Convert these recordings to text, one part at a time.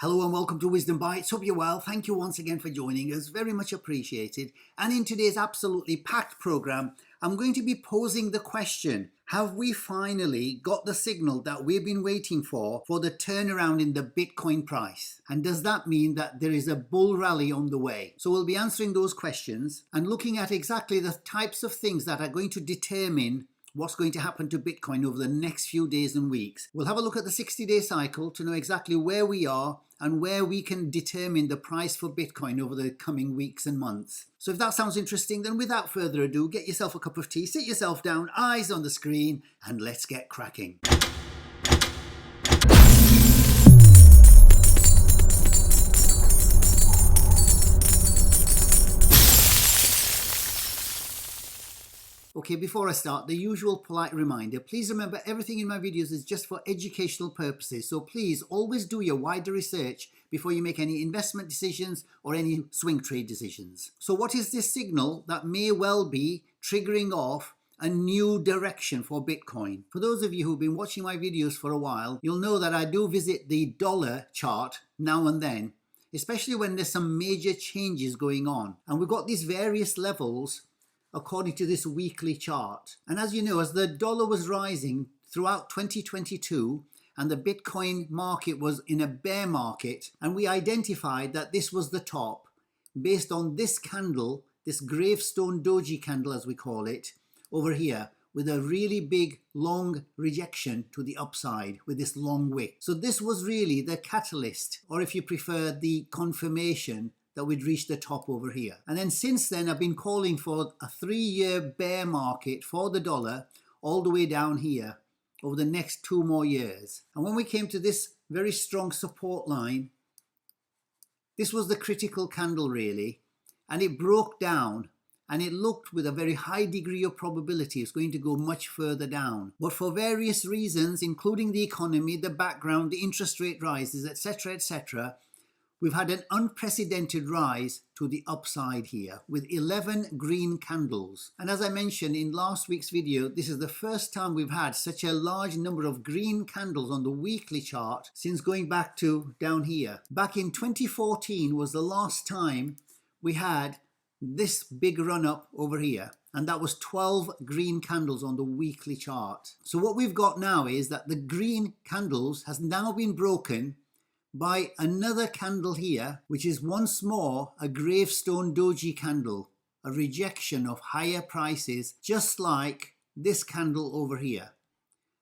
Hello and welcome to Wisdom Bites. Hope you're well. Thank you once again for joining us. Very much appreciated. And in today's absolutely packed program, I'm going to be posing the question, have we finally got the signal that we've been waiting for the turnaround in the Bitcoin price? And does that mean that there is a bull rally on the way? So we'll be answering those questions and looking at exactly the types of things that are going to determine what's going to happen to Bitcoin over the next few days and weeks. We'll have a look at the 60-day cycle to know exactly where we are and where we can determine the price for Bitcoin over the coming weeks and months. So if that sounds interesting, then without further ado, get yourself a cup of tea, sit yourself down, eyes on the screen, and let's get cracking. Okay, before I start, the usual polite reminder, please remember everything in my videos is just for educational purposes, so please always do your wider research before you make any investment decisions or any swing trade decisions. So what is this signal that may well be triggering off a new direction for Bitcoin? For those of you who've been watching my videos for a while, you'll know that I do visit the dollar chart now and then, especially when there's some major changes going on. And we've got these various levels according to this weekly chart. And as you know, as the dollar was rising throughout 2022 and the Bitcoin market was in a bear market, and we identified that this was the top based on this candle, this gravestone doji candle as we call it, over here, with a really big long rejection to the upside with this long wick. So this was really the catalyst, or if you prefer, the confirmation that we'd reached the top over here. And then since then, I've been calling for a 3-year bear market for the dollar all the way down here over the next 2 more years. And when we came to this very strong support line, this was the critical candle really, and it broke down, and it looked with a very high degree of probability it's going to go much further down. But for various reasons, including the economy, the background, the interest rate rises, etc., we've had an unprecedented rise to the upside here with 11 green candles. And as I mentioned in last week's video, this is the first time we've had such a large number of green candles on the weekly chart since going back to down here. Back in 2014 was the last time we had this big run up over here. And that was 12 green candles on the weekly chart. So what we've got now is that the green candles has now been broken by another candle here, which is once more a gravestone doji candle, a rejection of higher prices, just like this candle over here.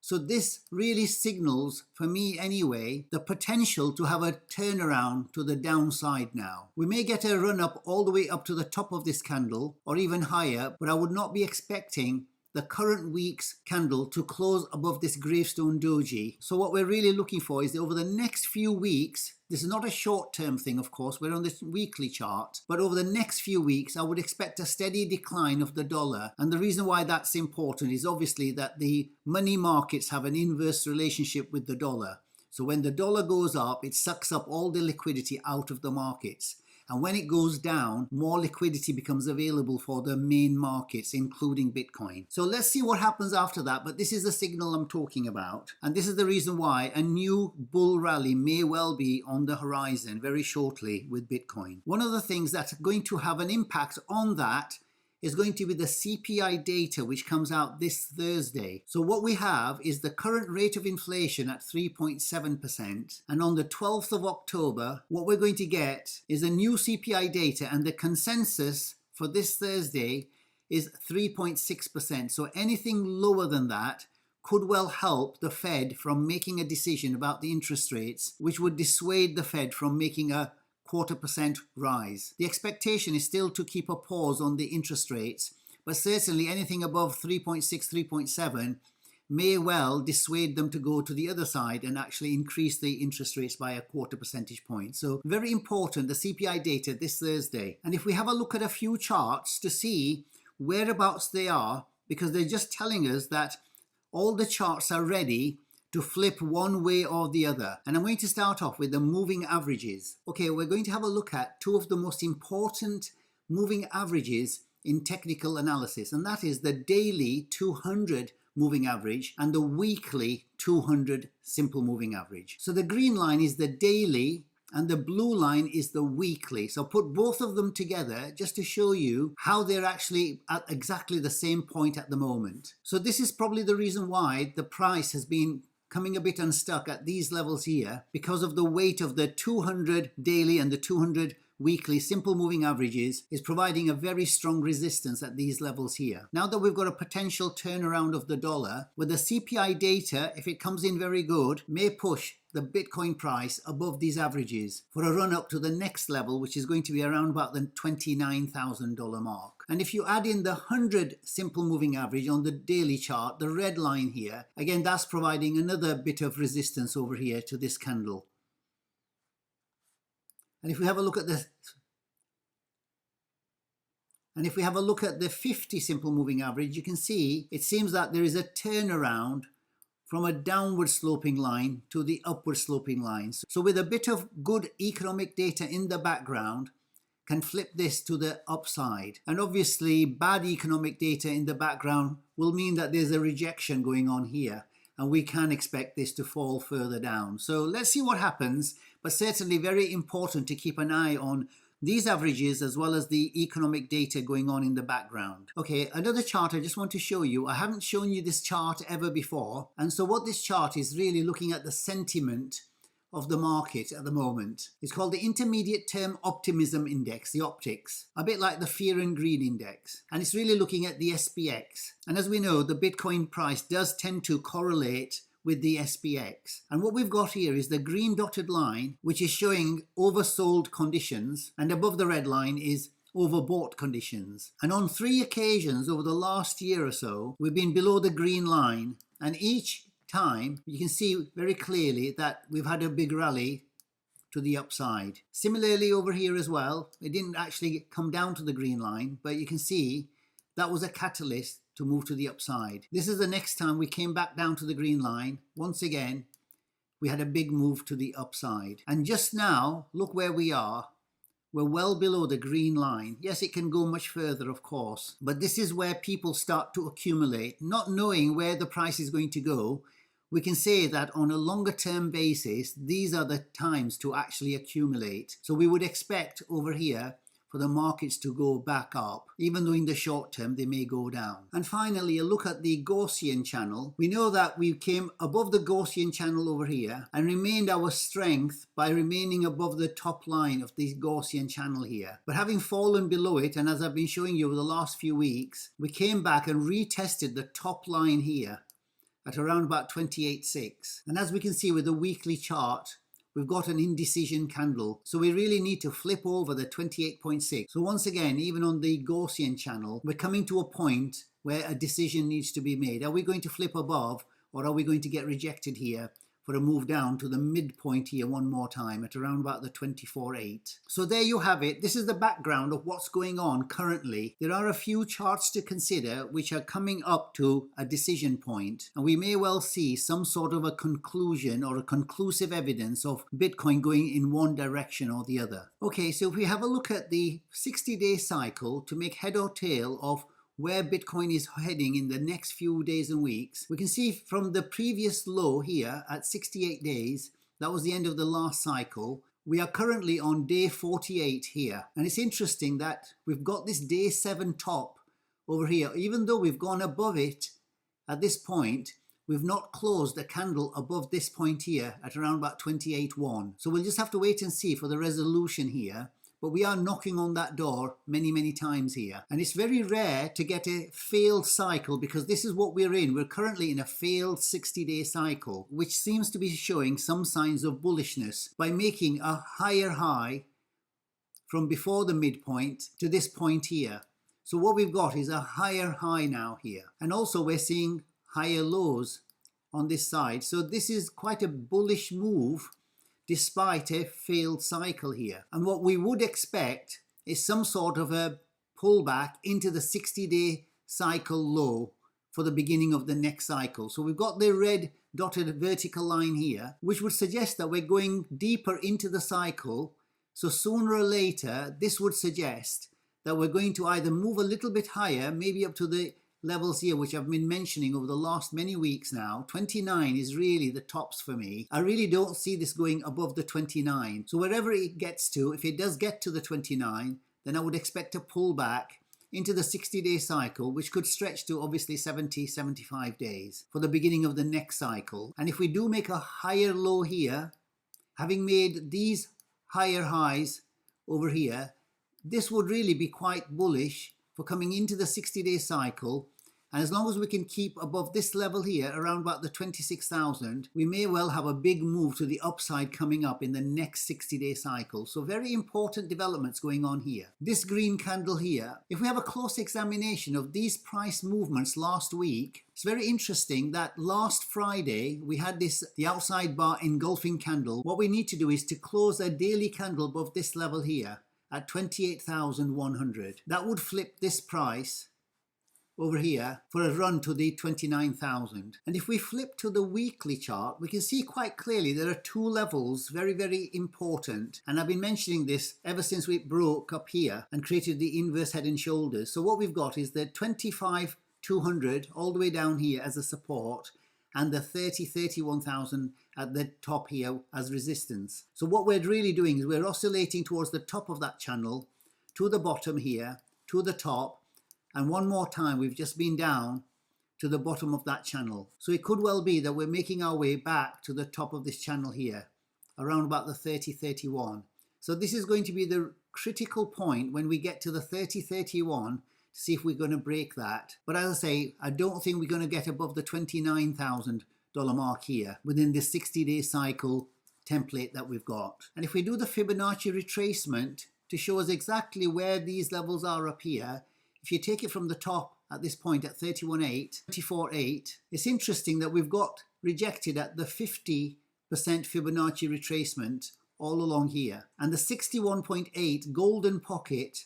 So this really signals, for me anyway, the potential to have a turnaround to the downside now. We may get a run up all the way up to the top of this candle or even higher, but I would not be expecting the current week's candle to close above this gravestone doji. So what we're really looking for is that over the next few weeks, this is not a short-term thing, of course, we're on this weekly chart, but over the next few weeks, I would expect a steady decline of the dollar. And the reason why that's important is obviously that the money markets have an inverse relationship with the dollar. So when the dollar goes up, it sucks up all the liquidity out of the markets. And when it goes down, more liquidity becomes available for the main markets, including Bitcoin. So let's see what happens after that. But this is the signal I'm talking about. And this is the reason why a new bull rally may well be on the horizon very shortly with Bitcoin. One of the things that's going to have an impact on that is going to be the CPI data, which comes out this Thursday. So what we have is the current rate of inflation at 3.7%. And on the 12th of October, what we're going to get is a new CPI data, and the consensus for this Thursday is 3.6%. So anything lower than that could well help the Fed from making a decision about the interest rates, which would dissuade the Fed from making a 0.25% rise. The expectation is still to keep a pause on the interest rates, but certainly anything above 3.6, 3.7 may well dissuade them to go to the other side and actually increase the interest rates by a 0.25 percentage point. So very important, the CPI data this Thursday. And if we have a look at a few charts to see whereabouts they are, because they're just telling us that all the charts are ready to flip one way or the other. And I'm going to start off with the moving averages. Okay, we're going to have a look at two of the most important moving averages in technical analysis, and that is the daily 200 moving average and the weekly 200 simple moving average. So the green line is the daily and the blue line is the weekly. So put both of them together just to show you how they're actually at exactly the same point at the moment. So this is probably the reason why the price has been coming a bit unstuck at these levels here, because of the weight of the 200 daily and the 200 weekly simple moving averages is providing a very strong resistance at these levels here. Now that we've got a potential turnaround of the dollar, with the CPI data, if it comes in very good, may push the Bitcoin price above these averages for a run up to the next level, which is going to be around about the $29,000 mark. And if you add in the 100 simple moving average on the daily chart, the red line here, again, that's providing another bit of resistance over here to this candle. And if we have a look at the 50 simple moving average, you can see it seems that there is a turnaround from a downward sloping line to the upward sloping line. So with a bit of good economic data in the background, can flip this to the upside. And obviously bad economic data in the background will mean that there's a rejection going on here, and we can expect this to fall further down. So let's see what happens, but certainly very important to keep an eye on these averages as well as the economic data going on in the background. Okay, another chart I just want to show you. I haven't shown you this chart ever before. And so what this chart is really looking at the sentiment of the market at the moment. It's called the Intermediate Term Optimism Index, the optics, a bit like the Fear and Greed Index. And it's really looking at the SPX. And as we know, the Bitcoin price does tend to correlate with the SPX. And what we've got here is the green dotted line, which is showing oversold conditions, and above the red line is overbought conditions. And on 3 occasions over the last year or so, we've been below the green line, and each time you can see very clearly that we've had a big rally to the upside. Similarly over here as well, it didn't actually come down to the green line, but you can see that was a catalyst to move to the upside. This is the next time we came back down to the green line. Once again, we had a big move to the upside. And just now, look where we are. We're well below the green line. Yes, it can go much further, of course, but this is where people start to accumulate, not knowing where the price is going to go. We can say that on a longer term basis, these are the times to actually accumulate. So we would expect over here for the markets to go back up, even though in the short term they may go down. And finally, a look at the Gaussian channel. We know that we came above the Gaussian channel over here and remained our strength by remaining above the top line of the Gaussian channel here. But having fallen below it, and as I've been showing you over the last few weeks, we came back and retested the top line here at around about 28.6. And as we can see with the weekly chart, we've got an indecision candle. So we really need to flip over the 28.6. So once again, even on the Gaussian channel, we're coming to a point where a decision needs to be made. Are we going to flip above, or are we going to get rejected here for a move down to the midpoint here one more time at around about the 24.8. So there you have it. This is the background of what's going on currently. There are a few charts to consider which are coming up to a decision point, and we may well see some sort of a conclusion or a conclusive evidence of Bitcoin going in one direction or the other. Okay, so if we have a look at the 60-day cycle to make head or tail of where Bitcoin is heading in the next few days and weeks, we can see from the previous low here at 68 days, that was the end of the last cycle. We are currently on day 48 here. And it's interesting that we've got this day 7 top over here. Even though we've gone above it at this point, we've not closed a candle above this point here at around about 28.1. So we'll just have to wait and see for the resolution here. But we are knocking on that door many times here. And it's very rare to get a failed cycle, because this is what we're in. We're currently in a failed 60-day cycle, which seems to be showing some signs of bullishness by making a higher high from before the midpoint to this point here. So what we've got is a higher high now here. And also we're seeing higher lows on this side. So this is quite a bullish move despite a failed cycle here. And what we would expect is some sort of a pullback into the 60-day cycle low for the beginning of the next cycle. So we've got the red dotted vertical line here, which would suggest that we're going deeper into the cycle. So sooner or later, this would suggest that we're going to either move a little bit higher, maybe up to the levels here, which I've been mentioning over the last many weeks now, 29 is really the tops for me. I really don't see this going above the 29. So wherever it gets to, if it does get to the 29, then I would expect a pullback into the 60-day cycle, which could stretch to obviously 70, 75 days for the beginning of the next cycle. And if we do make a higher low here, having made these higher highs over here, this would really be quite bullish for coming into the 60-day cycle. And as long as we can keep above this level here, around about the 26,000, we may well have a big move to the upside coming up in the next 60-day cycle. So very important developments going on here. This green candle here, if we have a close examination of these price movements last week, it's very interesting that last Friday we had the outside bar engulfing candle. What we need to do is to close a daily candle above this level here at 28,100. That would flip this price over here for a run to the 29,000. And if we flip to the weekly chart, we can see quite clearly there are two levels very, very important. And I've been mentioning this ever since we broke up here and created the inverse head and shoulders. So what we've got is the 25,200 all the way down here as a support, and the 31,000 at the top here as resistance. So what we're really doing is we're oscillating towards the top of that channel, to the bottom here, to the top, and one more time we've just been down to the bottom of that channel. So it could well be that we're making our way back to the top of this channel here, around about the 30.31. So this is going to be the critical point when we get to the 30.31 to see if we're going to break that. But as I say, I don't think we're going to get above the $29,000 mark here within this 60-day cycle template that we've got. And if we do the Fibonacci retracement to show us exactly where these levels are up here, if you take it from the top at this point at 31.8, 24.8, it's interesting that we've got rejected at the 50% Fibonacci retracement all along here. And the 61.8 golden pocket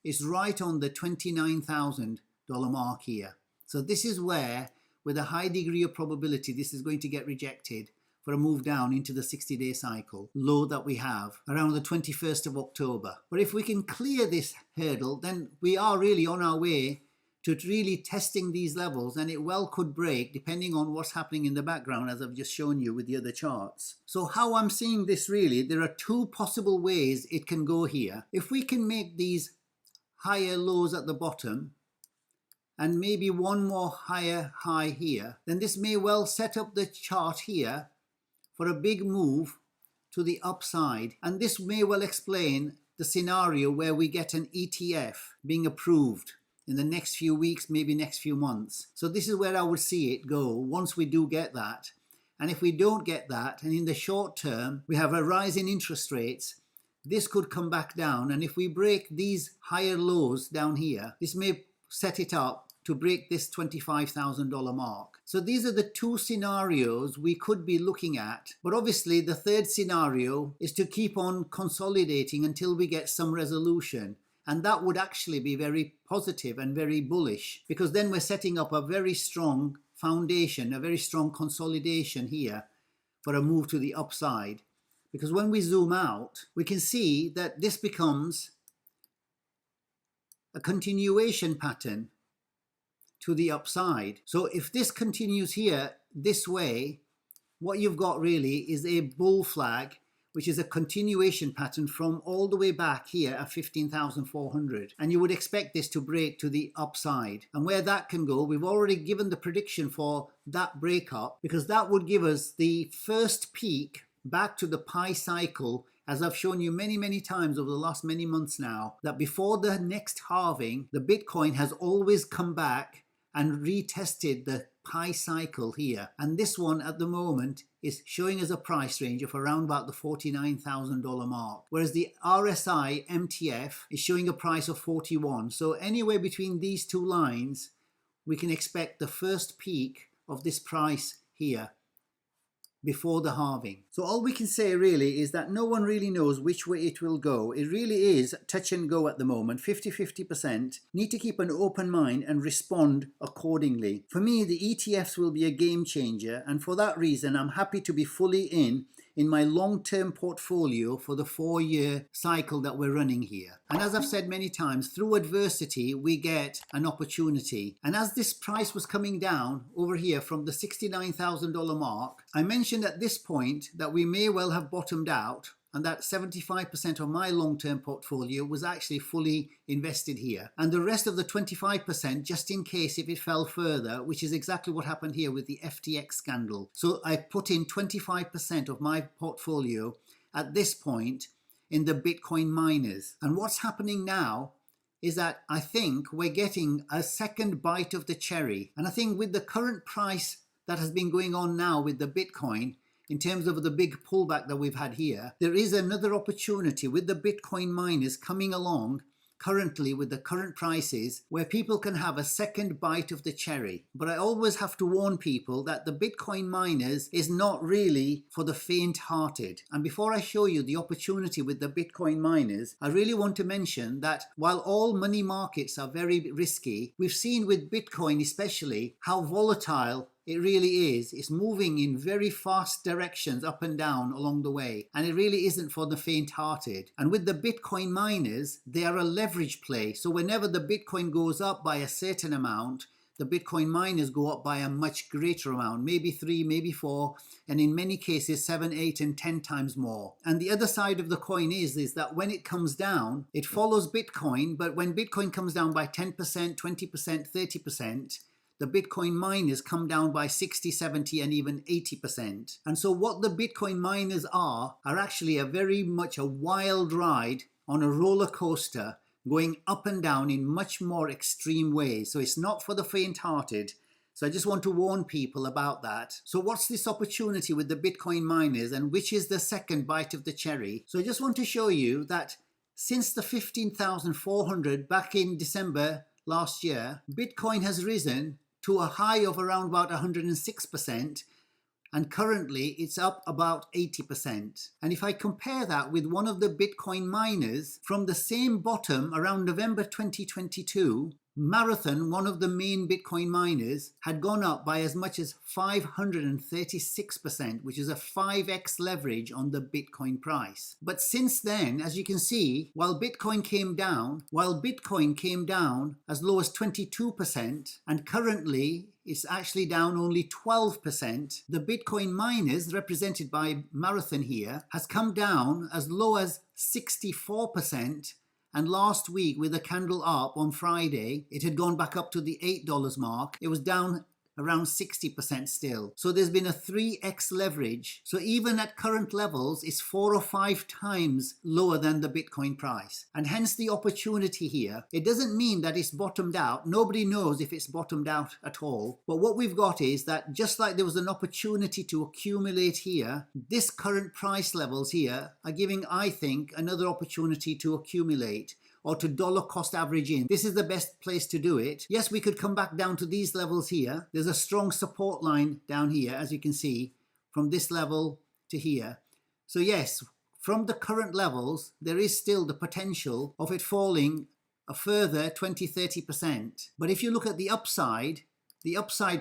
is right on the $29,000 mark here. So this is where, with a high degree of probability, this is going to get rejected for a move down into the 60-day cycle low that we have around the 21st of October. But if we can clear this hurdle, then we are really on our way to really testing these levels, and it well could break depending on what's happening in the background, as I've just shown you with the other charts. So how I'm seeing this really, there are two possible ways it can go here. If we can make these higher lows at the bottom and maybe one more higher high here, then this may well set up the chart here for a big move to the upside. And this may well explain the scenario where we get an ETF being approved in the next few weeks, maybe next few months. So this is where I would see it go once we do get that. And if we don't get that, and in the short term we have a rise in interest rates, this could come back down. And if we break these higher lows down here, this may set it up to break this $25,000 mark. So these are the two scenarios we could be looking at. But obviously the third scenario is to keep on consolidating until we get some resolution. And that would actually be very positive and very bullish, because then we're setting up a very strong foundation, a very strong consolidation here for a move to the upside. Because when we zoom out, we can see that this becomes a continuation pattern to the upside. So if this continues here this way, what you've got really is a bull flag, which is a continuation pattern from all the way back here at 15,400. And you would expect this to break to the upside. And where that can go, we've already given the prediction for that breakup, because that would give us the first peak back to the pi cycle, as I've shown you many, many times over the last many months now, that before the next halving, the Bitcoin has always come back and retested the pi cycle here. And this one at the moment is showing us a price range of around about the $49,000 mark, whereas the RSI MTF is showing a price of 41. So anywhere between these two lines, we can expect the first peak of this price here before the halving. So all we can say really is that no one really knows which way it will go. It really is touch and go at the moment, 50-50%. Need to keep an open mind and respond accordingly. For me, the ETFs will be a game changer, and for that reason I'm happy to be fully in in my long-term portfolio for the 4-year cycle that we're running here. And as I've said many times, through adversity, we get an opportunity. And as this price was coming down over here from the $69,000 mark, I mentioned at this point that we may well have bottomed out, and that 75% of my long-term portfolio was actually fully invested here. And the rest of the 25% just in case if it fell further, which is exactly what happened here with the FTX scandal. So I put in 25% of my portfolio at this point in the Bitcoin miners. And what's happening now is that I think we're getting a second bite of the cherry. And I think with the current price that has been going on now with the Bitcoin, in terms of the big pullback that we've had here, there is another opportunity with the Bitcoin miners coming along currently with the current prices where people can have a second bite of the cherry. But I always have to warn people that the Bitcoin miners is not really for the faint-hearted. And before I show you the opportunity with the Bitcoin miners, I really want to mention that while all money markets are very risky, we've seen with Bitcoin especially how volatile it really is. It's moving in very fast directions up and down along the way. And it really isn't for the faint-hearted. And with the Bitcoin miners, they are a leverage play. So whenever the Bitcoin goes up by a certain amount, the Bitcoin miners go up by a much greater amount, maybe 3, maybe 4, and in many cases 7, 8, and 10 times more. And the other side of the coin is that when it comes down, it follows Bitcoin, but when Bitcoin comes down by 10%, 20%, 30%, the Bitcoin miners come down by 60, 70, and even 80%. And so what the Bitcoin miners are actually a very much a wild ride on a roller coaster going up and down in much more extreme ways. So it's not for the faint-hearted. So I just want to warn people about that. So what's this opportunity with the Bitcoin miners and which is the second bite of the cherry? So I just want to show you that since the 15,400 back in December last year, Bitcoin has risen to a high of around about 106%, and currently it's up about 80%. And if I compare that with one of the Bitcoin miners from the same bottom around November 2022, Marathon, one of the main Bitcoin miners, had gone up by as much as 536%, which is a 5x leverage on the Bitcoin price. But since then, as you can see, while Bitcoin came down as low as 22%, and currently it's actually down only 12%, the Bitcoin miners, represented by Marathon here, has come down as low as 64%. And last week, with a candle up on Friday, it had gone back up to the $8 mark. It was down around 60% still. So there's been a 3x leverage. So even at current levels, it's 4 or 5 times lower than the Bitcoin price. And hence the opportunity here. It doesn't mean that it's bottomed out. Nobody knows if it's bottomed out at all. But what we've got is that just like there was an opportunity to accumulate here, this current price levels here are giving, I think, another opportunity to accumulate, or to dollar cost average in. This is the best place to do it. Yes, we could come back down to these levels here. There's a strong support line down here, as you can see, from this level to here. So yes, from the current levels, there is still the potential of it falling a further 20, 30%. But if you look at the upside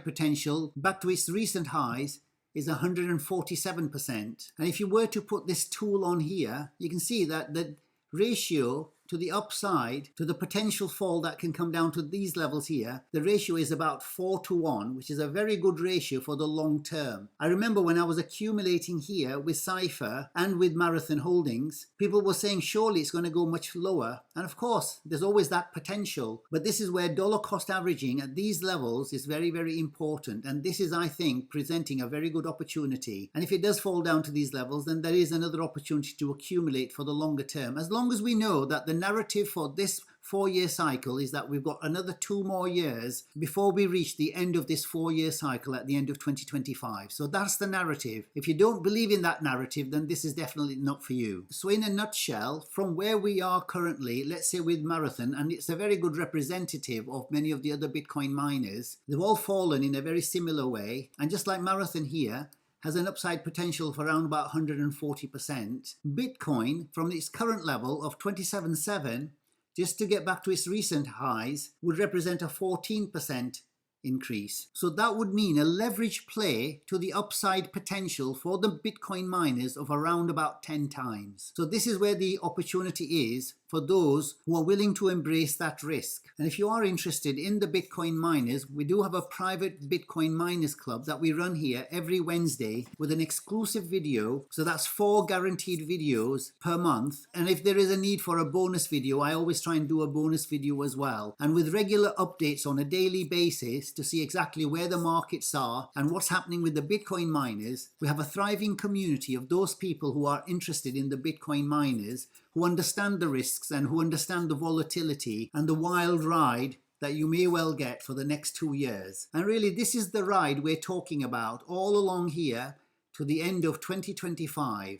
potential back to its recent highs is 147%. And if you were to put this tool on here, you can see that the ratio to the upside, to the potential fall that can come down to these levels here, the ratio is about 4-to-1, which is a very good ratio for the long term. I remember when I was accumulating here with Cypher and with Marathon Holdings, people were saying surely it's going to go much lower. And of course, there's always that potential. But this is where dollar cost averaging at these levels is very, very important. And this is, I think, presenting a very good opportunity. And if it does fall down to these levels, then there is another opportunity to accumulate for the longer term. As long as we know that the narrative for this 4-year cycle is that we've got another 2 more years before we reach the end of this 4-year cycle at the end of 2025. So that's the narrative. If you don't believe in that narrative, then this is definitely not for you. So in a nutshell, from where we are currently, let's say with Marathon, and it's a very good representative of many of the other Bitcoin miners, they've all fallen in a very similar way. And just like Marathon here, has an upside potential of around about 140%. Bitcoin, from its current level of 27.7, just to get back to its recent highs, would represent a 14% increase. So that would mean a leverage play to the upside potential for the Bitcoin miners of around about 10 times. So this is where the opportunity is for those who are willing to embrace that risk. And if you are interested in the Bitcoin miners, we do have a private Bitcoin miners club that we run here every Wednesday with an exclusive video. So that's 4 guaranteed videos per month. And if there is a need for a bonus video, I always try and do a bonus video as well. And with regular updates on a daily basis to see exactly where the markets are and what's happening with the Bitcoin miners, we have a thriving community of those people who are interested in the Bitcoin miners, who understand the risks and who understand the volatility and the wild ride that you may well get for the next 2 years. And really, this is the ride we're talking about all along here to the end of 2025.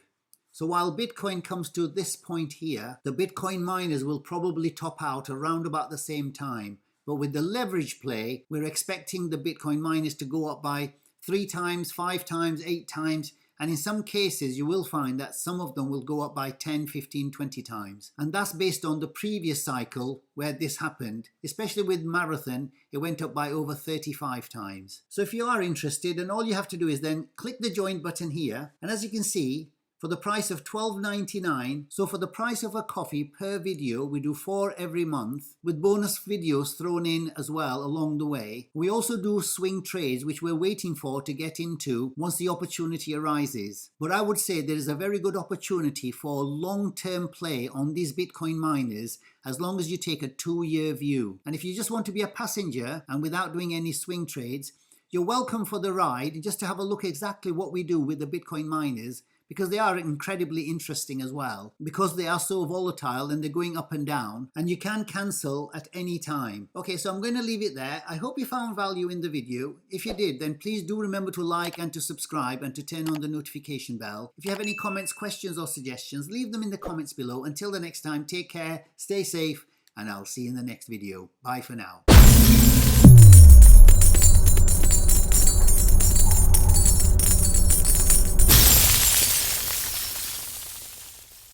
So while Bitcoin comes to this point here, the Bitcoin miners will probably top out around about the same time. But with the leverage play, we're expecting the Bitcoin miners to go up by 3 times, 5 times, 8 times. And in some cases, you will find that some of them will go up by 10, 15, 20 times. And that's based on the previous cycle where this happened. Especially with Marathon, it went up by over 35 times. So if you are interested, and all you have to do is then click the join button here. And as you can see, for the price of $12.99, so for the price of a coffee per video, we do 4 every month with bonus videos thrown in as well along the way. We also do swing trades, which we're waiting for to get into once the opportunity arises. But I would say there is a very good opportunity for long-term play on these Bitcoin miners as long as you take a 2-year view. And if you just want to be a passenger and without doing any swing trades, you're welcome for the ride just to have a look at exactly what we do with the Bitcoin miners, because they are incredibly interesting as well, because they are so volatile and they're going up and down, and you can cancel at any time. Okay, so I'm going to leave it there. I hope you found value in the video. If you did, then please do remember to like and to subscribe and to turn on the notification bell. If you have any comments, questions or suggestions, leave them in the comments below. Until the next time, take care, stay safe, and I'll see you in the next video. Bye for now.